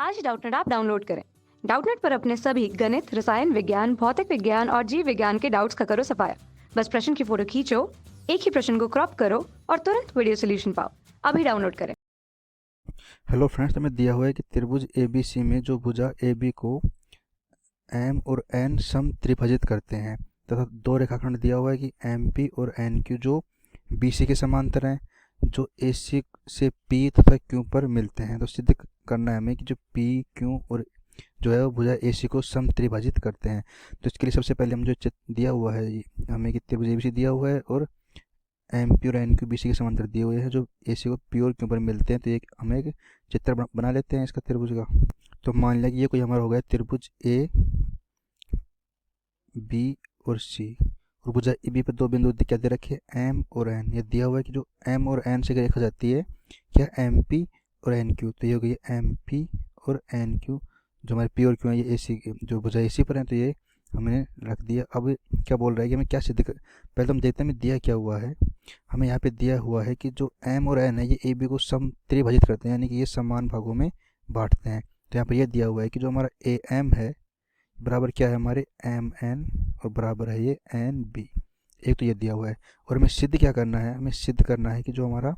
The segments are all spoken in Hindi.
आज डाउटनेट ऐप डाउनलोड करें। डाउटनेट पर अपने सभी गणित, रसायन विज्ञान, भौतिक विज्ञान और जीव विज्ञान के डाउट्स का करो सफाया। बस प्रश्न की फोटो खींचो, एक ही प्रश्न को क्रॉप करो और तुरंत वीडियो सोल्यूशन पाओ। अभी डाउनलोड करें। हेलो फ्रेंड्स, हमें दिया हुआ है कि त्रिभुज ABC में जो भुजा AB को M और N सम त्रिभुजित करते हैं तथा दो रेखाखंड दिया हुआ है कि MP और NQ जो BC के समांतर हैं, जो AC से P तथा Q पर मिलते हैं। तो सिद्ध करना है हमें कि जो P, Q और जो है वो भुजा AC को सम त्रिभुजित करते हैं। तो इसके लिए सबसे पहले हम जो चित्र दिया हुआ है हमें कि त्रिभुज ABC दिया हुआ है और MP और NQ BC के समांतर दिए हुए हैं जो AC को P और Q पर मिलते हैं। तो एक हमें एक चित्र बना लेते हैं इसका त्रिभुज का। तो मान लिया कि ये कोई हमारा हो गया त्रिभुज A, B और C और भुजा AB पर दो बिंदु क्या दे रखे M और N। ये दिया हुआ है कि जो M और N से रेखा जाती है क्या MP और NQ। तो ये हो गई MP और NQ जो हमारे P और Q है, ये AC जो भुजा AC पर है। तो ये हमने रख दिया। अब क्या बोल रहा है कि हमें क्या सिद्ध कर, पहले तो हम देखते हैं हमें दिया क्या हुआ है। हमें यहाँ पे दिया हुआ है कि जो M और N है ये AB को सम त्रिभुजित करते हैं, यानी कि ये समान भागों में बांटते हैं। तो यहाँ पर यह दिया हुआ है कि जो हमारा AM है बराबर क्या है हमारे MN और बराबर है ये NB। एक तो ये दिया हुआ है और हमें सिद्ध क्या करना है, हमें सिद्ध करना है कि जो हमारा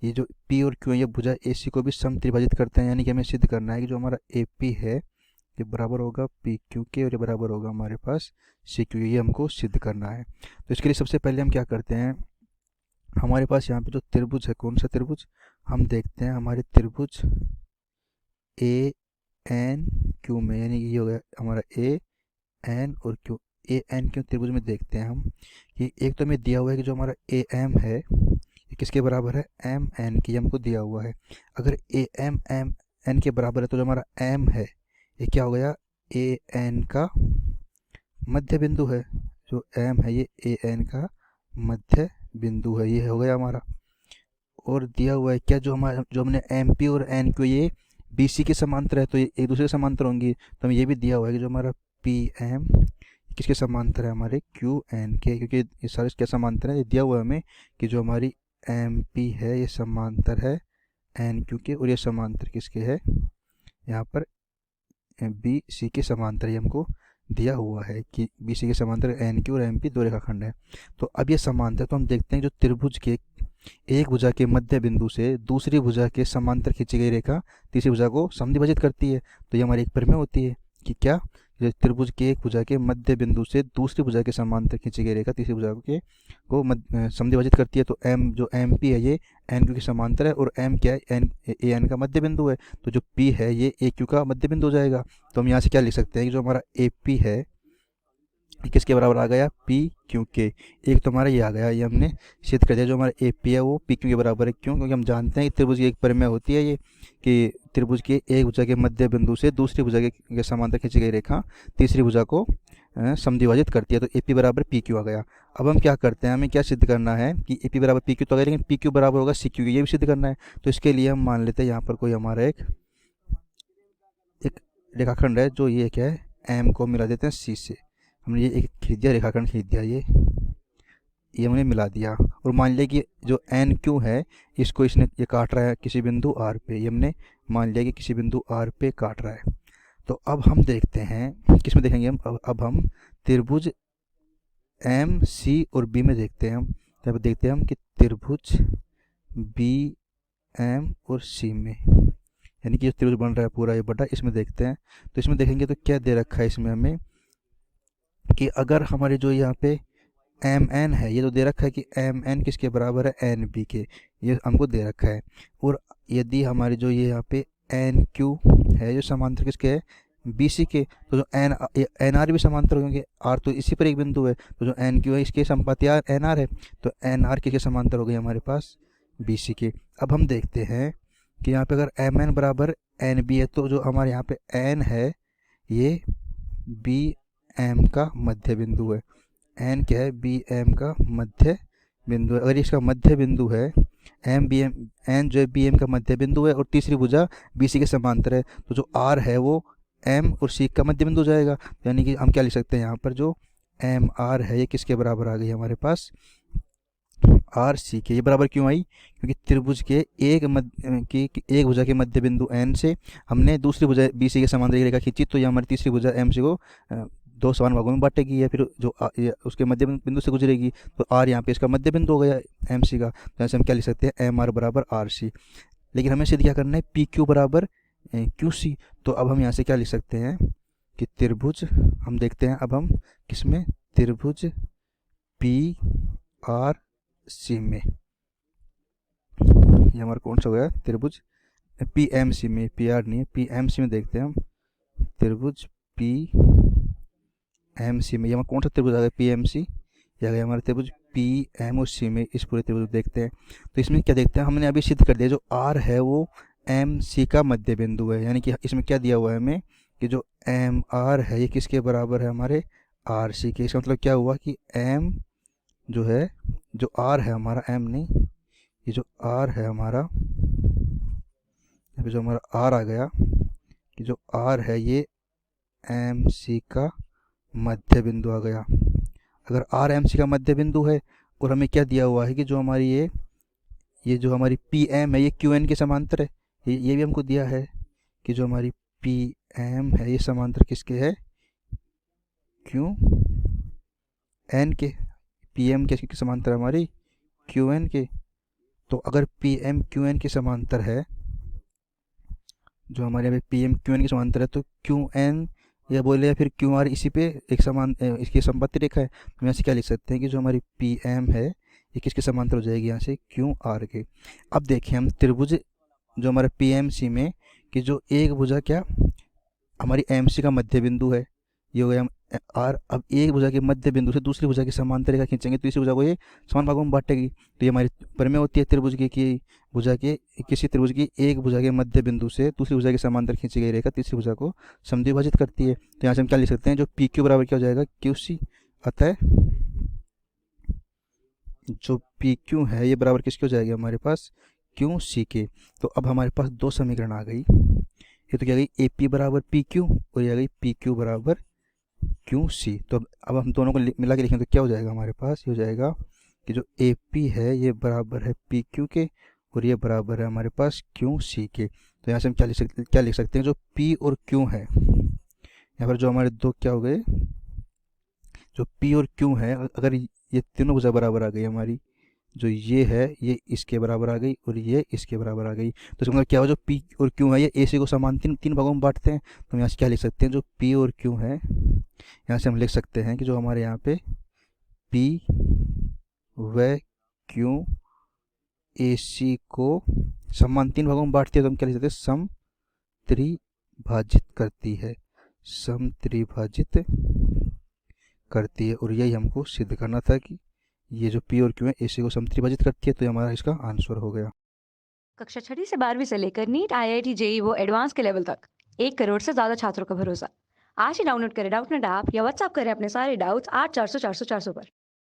ये जो P और Q है ये भुजा AC को भी सम त्रिभुजित करते हैं। यानी कि हमें सिद्ध करना है कि जो हमारा AP है ये बराबर होगा PQ के और ये बराबर होगा हमारे पास CQ। ये हमको सिद्ध करना है। तो इसके लिए सबसे पहले हम क्या करते हैं, हमारे पास यहाँ पे जो त्रिभुज है, कौन सा त्रिभुज, हम देखते हैं हमारे त्रिभुज ANQ में, यानी कि ये हो गया हमारा AN और Q। ANQ त्रिभुज में देखते हैं हम कि एक तो हमें दिया हुआ है कि जो हमारा AM है ये किसके बराबर है MN की, हमको दिया हुआ है। अगर AM MN के बराबर है तो जो हमारा M है ये क्या हो गया AN का मध्य बिंदु है। जो M है ये AN का मध्य बिंदु है, ये हो गया हमारा। और दिया हुआ है क्या, जो हमारा जो हमने MP और NQ ये BC के समांतर है तो ये एक दूसरे के समांतर होंगी। तो हमें ये भी दिया हुआ है कि जो हमारा PM किसके समांतर है हमारे QN के, क्योंकि ये सारे क्या समांतर है। ये दिया हुआ है हमें कि जो हमारी MP है ये समांतर है NQ के और ये समांतर किसके है यहाँ पर BC के समांतर। ये हमको दिया हुआ है कि BC के समांतर NQ और MP दो रेखाखंड है। तो अब ये समांतर, तो हम देखते हैं जो त्रिभुज के एक भुजा के मध्य बिंदु से दूसरी भुजा के समांतर खींची गई रेखा तीसरी भुजा को समद्विभाजित करती है। तो ये हमारी एक प्रमेय होती है कि क्या, त्रिभुज के एक भुजा के मध्य बिंदु से दूसरी भुजा के समांतर खींची गई रेखा तीसरी भुजा के को समद्विभाजित करती है। तो M जो MP है ये NQ के समांतर है और M क्या है AN का मध्य बिंदु है। तो जो P है ये AQ का मध्य बिंदु हो जाएगा। तो हम यहाँ से क्या लिख सकते हैं कि जो हमारा AP है किसके बराबर आ गया PQ के। एक तो हमारा ये आ गया, ये हमने सिद्ध कर दिया। जो हमारा AP है वो PQ के बराबर है। क्यों? क्योंकि हम जानते हैं कि त्रिभुज की एक प्रमेय होती है ये कि त्रिभुज के एक भुजा के मध्य बिंदु से दूसरी भुजा के समांतर खींची गई रेखा तीसरी भुजा को समद्विभाजित करती है। तो AP बराबर PQ आ गया। अब हम क्या करते हैं, हमें क्या सिद्ध करना है कि AP बराबर PQ तो आ गया, लेकिन PQ बराबर होगा CQ, ये भी सिद्ध करना है। तो इसके लिए हम मान लेते हैं यहाँ पर कोई हमारा एक रेखाखंड है जो ये क्या है M को मिला देते हैं C से। हमने ये एक खींच दिया, रेखाखंड खींच दिया, ये हमने मिला दिया। और मान लिया कि जो NQ है इसको इसने ये काट रहा है किसी बिंदु R पे। ये हमने मान लिया कि किसी बिंदु R पे काट रहा है। तो अब हम देखते हैं किस में देखेंगे हम, अब हम त्रिभुज M C और B में देखते हैं हम। तब देखते हैं हम कि त्रिभुज B M और C में, यानी कि जो त्रिभुज बन रहा है पूरा ये बटा, इसमें देखते हैं। तो इसमें देखेंगे तो क्या दे रखा है इसमें हमें कि अगर हमारे जो यहाँ पे MN है ये तो दे रखा है कि MN किसके बराबर है NB के, ये हमको दे रखा है। और यदि हमारे जो ये यहाँ पे NQ है जो समांतर किसके है BC के, तो जो NR भी समांतर हो, क्योंकि R तो इसी पर एक बिंदु है। तो जो NQ है इसके संपाती NR है। तो NR किसके समांतर हो गई हमारे पास BC के। अब हम देखते हैं कि यहाँ पे अगर MN बराबर NB है तो जो हमारे यहाँ पे N है ये BM का मध्य बिंदु है। N क्या है BM का मध्य बिंदु है। अगर इसका मध्य बिंदु है N जो है BM का मध्य बिंदु है और तीसरी भुजा BC के समांतर है। तो जो R है वो M और C का मध्य बिंदु हो जाएगा। यानी कि हम क्या लिख सकते हैं यहाँ पर जो MR है ये किसके बराबर आ गई हमारे पास आर सी के, ये बराबर क्यों आई? क्योंकि त्रिभुज के एक भुजा के मध्य बिंदु एन से हमने दूसरी भुजा बी सी के समांतर एक रेखा खींची, तो ये हमारी तीसरी भुजा एम सी को दो समान भागों में बांटेगी, या फिर जो ये उसके मध्य बिंदु से गुजरेगी, तो आर यहाँ पे इसका मध्य बिंदु हो गया एम सी का। तो ऐसे हम क्या लिख सकते हैं, एम आर बराबर आर सी। लेकिन हमें सिद्ध क्या करना है, पी क्यू बराबर क्यू सी। तो अब हम यहाँ से क्या लिख सकते हैं कि त्रिभुज, हम देखते हैं अब हम किसमें, त्रिभुज पी आर सी में, ये हमारा कौन सा हो गया, त्रिभुज पी एम सी में, पी आर नहीं है, पी एम सी में देखते हैं हम, त्रिभुज पी एम सी में, ये हमारा कौन सा त्रिभुज आ गया, पी एम सी, ये आ गया हमारा त्रिभुज पी एम और सी में। इस पूरे त्रिभुज को देखते हैं, तो इसमें क्या देखते हैं, हमने अभी सिद्ध कर दिया जो आर है वो एम सी का मध्य बिंदु है, यानी कि इसमें क्या दिया हुआ है हमें कि जो एम आर है ये किसके बराबर है, हमारे आर सी के। इसका मतलब क्या हुआ कि एम जो है, जो आर है हमारा, एम नहीं, ये जो आर है हमारा, यहाँ पे जो हमारा आर आ गया, कि जो आर है ये एम सी का मध्य बिंदु आ गया। अगर आर एम सी का मध्य बिंदु है और हमें क्या दिया हुआ है कि जो हमारी ये जो हमारी पी एम है ये क्यू एन के समांतर है, ये भी हमको दिया है कि जो हमारी पी एम है ये समांतर किसके है, क्यू एन के। पी एम किसके समांतर है, हमारी क्यू एन के। तो अगर पी एम क्यू एन के समांतर है, जो हमारे यहाँ पे पी एम क्यू एन के समांतर है, तो क्यू एन या बोले या फिर क्यू आर इसी पे एक समान इसकी संपत्ति रेखा है। तो यहाँ से क्या लिख सकते हैं कि जो हमारी पी एम है ये किसके समांतर हो जाएगी, यहाँ से क्यू आर के। अब देखें हम त्रिभुज जो हमारा पी एम सी में कि जो एक भुजा क्या हमारी एम सी का मध्य बिंदु है, ये हो गया आर। अब एक भुजा के मध्य बिंदु से दूसरी भुजा की समांतर रेखा खींचेंगे तो इसी भुजा को ये समान भागों में बांटेगी। तो ये हमारी प्रमेय होती है त्रिभुज की कि भुजा के किसी त्रिभुज की एक भुजा के मध्य बिंदु से दूसरी भुजा के समांतर खींची गई रेखा तीसरी भुजा को समद्विभाजित करती है। तो यहाँ से हम क्या लिख सकते हैं, जो पी क्यू बराबर क्या हो जाएगा, क्यू सी। अतः जो पी क्यू है ये बराबर किसके हो जाएगी, हमारे पास क्यू सी के। तो अब हमारे पास दो समीकरण आ गई, ये तो क्या गई, ए पी बराबर पी क्यू और ये आ गई पी क्यू बराबर क्यू सी। तो अब हम दोनों को मिला के लिखें तो क्या हो जाएगा, हमारे पास ये हो जाएगा कि जो ए पी है ये बराबर है पी क्यू के और ये बराबर है हमारे पास क्यू सी के। तो यहाँ से हम क्या लिख सकते हैं, जो पी और क्यू है, यहाँ पर जो हमारे दो क्या हो गए, जो पी और क्यू है, अगर ये तीनों भुजा बराबर आ गई हमारी, जो ये है ये इसके बराबर आ गई और ये इसके बराबर आ गई, तो इसका मतलब क्या हुआ, जो पी और क्यू है ये ए सी को समान तीन भागों में बांटते हैं। तो हम यहाँ से क्या लिख सकते हैं, जो पी और क्यू है, यहाँ से हम लिख सकते हैं कि जो हमारे यहाँ पे पी व क्यू ए सी को समान तीन भागों में बांटती है, तो हम क्या लिख सकते हैं, सम त्रिभाजित करती है, सम त्रिभाजित करती है। और यही हमको सिद्ध करना था कि ये जो पी और क्यू है ए सी को समत्रिभाजित करती है। तो ये हमारा इसका आंसर हो गया। कक्षा 6वीं से 12वीं से लेकर नीट, आईआईटी, जेईई वो एडवांस के लेवल तक 1 करोड़ से ज्यादा छात्रों का भरोसा। आज ही डाउनलोड करें डाउटनेट ऐप या व्हाट्सएप करें अपने सारे डाउट्स 8400 400 400 पर।